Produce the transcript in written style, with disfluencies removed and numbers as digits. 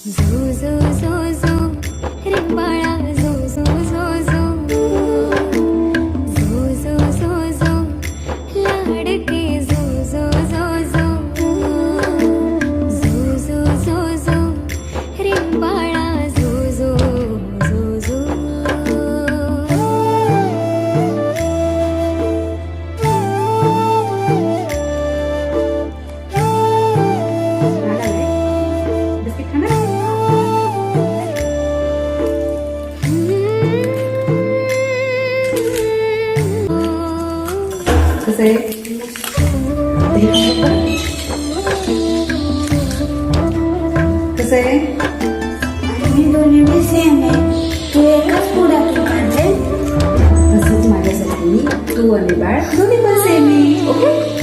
झो झो झो झो रे बाळा झो झो झो झो झो झो झो झो लाडके झो झो झो झो झो झो झो झो रे बाळा झो झो झो झो कसं आहे कसं आहे मी दोन्ही बी सेम आहे. तू एकच पुढातून काढले. तसंच माझ्यासाठी तू आणि बाळ दोन्ही पण सेम आहे. ओके.